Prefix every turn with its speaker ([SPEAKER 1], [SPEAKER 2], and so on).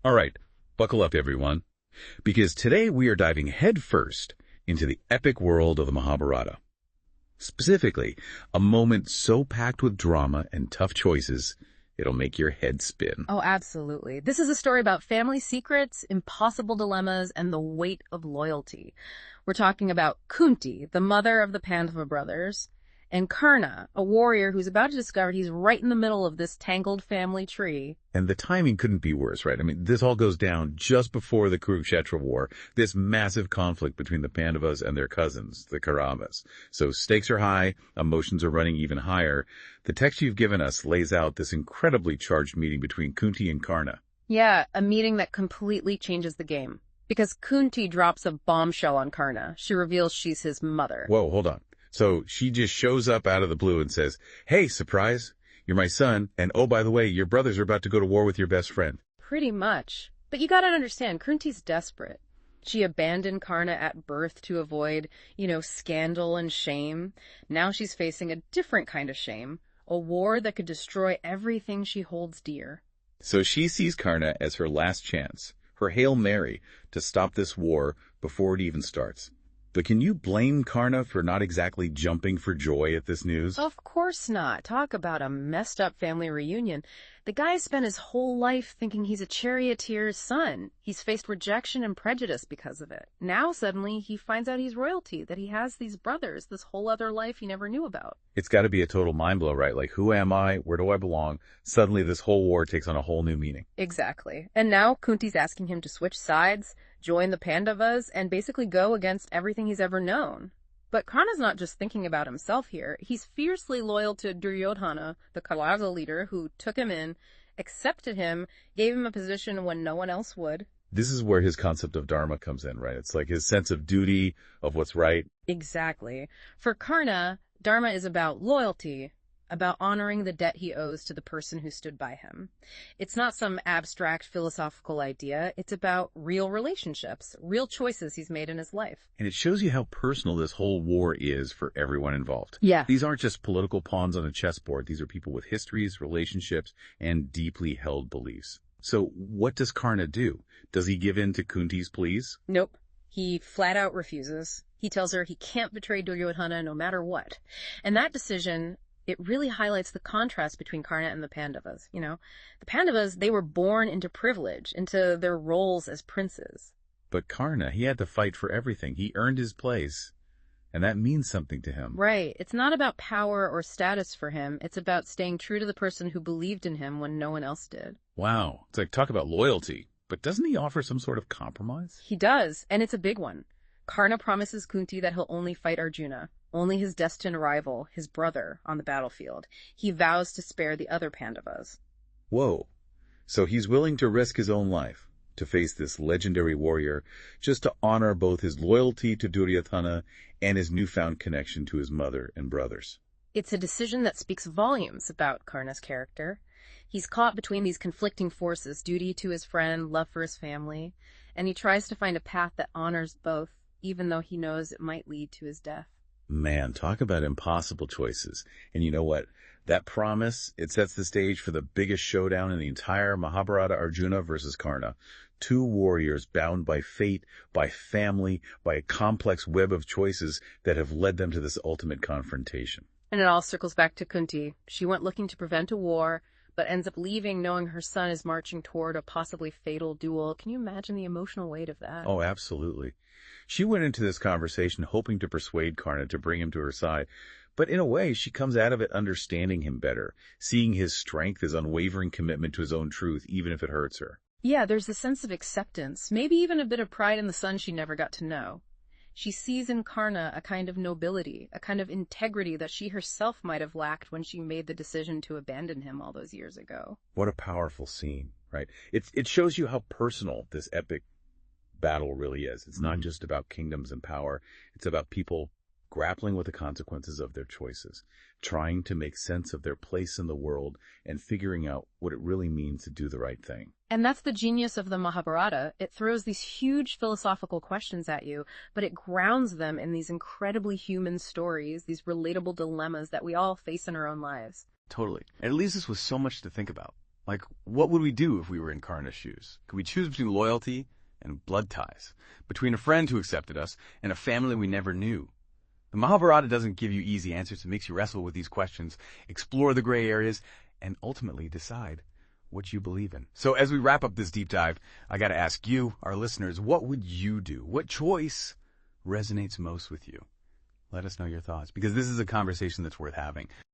[SPEAKER 1] All right, buckle up everyone, because today we are diving headfirst into the epic world of the Mahabharata. Specifically, a moment so packed with drama and tough choices, it'll make your head spin.
[SPEAKER 2] Oh, absolutely. This is a story about family secrets, impossible dilemmas, and the weight of loyalty. We're talking about Kunti, the mother of the Pandava brothers, and Karna, a warrior who's about to discover he's right in the middle of this tangled family tree.
[SPEAKER 1] And the timing couldn't be worse, right? I mean, this all goes down just before the Kurukshetra War, this massive conflict between the Pandavas and their cousins, the Kauravas. So stakes are high, emotions are running even higher. The text you've given us lays out this incredibly charged meeting between Kunti and Karna.
[SPEAKER 2] Yeah, a meeting that completely changes the game. Because Kunti drops a bombshell on Karna. She reveals she's his mother.
[SPEAKER 1] Whoa, hold on. So she just shows up out of the blue and says, "Hey, surprise, you're my son, and oh, by the way, your brothers are about to go to war with your best friend."
[SPEAKER 2] Pretty much. But you gotta understand, Kunti's desperate. She abandoned Karna at birth to avoid, scandal and shame. Now she's facing a different kind of shame, a war that could destroy everything she holds dear.
[SPEAKER 1] So she sees Karna as her last chance, her Hail Mary, to stop this war before it even starts. But can you blame Karna for not exactly jumping for joy at this news?
[SPEAKER 2] Of course not. Talk about a messed up family reunion. The guy spent his whole life thinking he's a charioteer's son. He's faced rejection and prejudice because of it. Now suddenly he finds out he's royalty, that he has these brothers, this whole other life he never knew about.
[SPEAKER 1] It's got to be a total mind blow, right? Like, who am I? Where do I belong? Suddenly this whole war takes on a whole new meaning.
[SPEAKER 2] Exactly. And now Kunti's asking him to switch sides, join the Pandavas, and basically go against everything he's ever known. But Karna's not just thinking about himself here. He's fiercely loyal to Duryodhana, the Kaurava leader who took him in, accepted him, gave him a position when no one else would.
[SPEAKER 1] This is where his concept of dharma comes in, right? It's like his sense of duty, of what's right.
[SPEAKER 2] Exactly. For Karna, dharma is about loyalty, about honoring the debt he owes to the person who stood by him. It's not some abstract philosophical idea. It's about real relationships, real choices he's made in his life.
[SPEAKER 1] And it shows you how personal this whole war is for everyone involved.
[SPEAKER 2] Yeah.
[SPEAKER 1] These aren't just political pawns on a chessboard. These are people with histories, relationships, and deeply held beliefs. So what does Karna do? Does he give in to Kunti's pleas?
[SPEAKER 2] Nope. He flat out refuses. He tells her he can't betray Duryodhana no matter what. And that decision, it really highlights the contrast between Karna and the Pandavas. The Pandavas, they were born into privilege, into their roles as princes.
[SPEAKER 1] But Karna, he had to fight for everything. He earned his place, and that means something to him.
[SPEAKER 2] Right. It's not about power or status for him. It's about staying true to the person who believed in him when no one else did.
[SPEAKER 1] Wow. It's like, talk about loyalty. But doesn't he offer some sort of compromise?
[SPEAKER 2] He does, and it's a big one. Karna promises Kunti that he'll only fight Arjuna, only his destined rival, his brother, on the battlefield. He vows to spare the other Pandavas.
[SPEAKER 1] Whoa. So he's willing to risk his own life to face this legendary warrior just to honor both his loyalty to Duryodhana and his newfound connection to his mother and brothers.
[SPEAKER 2] It's a decision that speaks volumes about Karna's character. He's caught between these conflicting forces, duty to his friend, love for his family, and he tries to find a path that honors both, even though he knows it might lead to his death.
[SPEAKER 1] Man, talk about impossible choices. And you know what? That promise, it sets the stage for the biggest showdown in the entire Mahabharata, Arjuna versus Karna. Two warriors bound by fate, by family, by a complex web of choices that have led them to this ultimate confrontation.
[SPEAKER 2] And it all circles back to Kunti. She went looking to prevent a war, but ends up leaving knowing her son is marching toward a possibly fatal duel. Can you imagine the emotional weight of that?
[SPEAKER 1] Oh, absolutely. She went into this conversation hoping to persuade Karna to bring him to her side, but in a way, she comes out of it understanding him better, seeing his strength, his unwavering commitment to his own truth, even if it hurts her.
[SPEAKER 2] Yeah, there's a sense of acceptance, maybe even a bit of pride in the son she never got to know. She sees in Karna a kind of nobility, a kind of integrity that she herself might have lacked when she made the decision to abandon him all those years ago.
[SPEAKER 1] What a powerful scene, right? It shows you how personal this epic battle really is. It's not just about kingdoms and power. It's about people grappling with the consequences of their choices, trying to make sense of their place in the world, and figuring out what it really means to do the right thing.
[SPEAKER 2] And that's the genius of the Mahabharata. It throws these huge philosophical questions at you, but it grounds them in these incredibly human stories, these relatable dilemmas that we all face in our own lives.
[SPEAKER 3] Totally. And it leaves us with so much to think about.
[SPEAKER 1] Like, what would we do if we were in Karna's shoes? Could we choose between loyalty and blood ties? Between a friend who accepted us and a family we never knew? The Mahabharata doesn't give you easy answers. It makes you wrestle with these questions, explore the gray areas, and ultimately decide what you believe in. So as we wrap up this deep dive, I got to ask you, our listeners, what would you do? What choice resonates most with you? Let us know your thoughts, because this is a conversation that's worth having.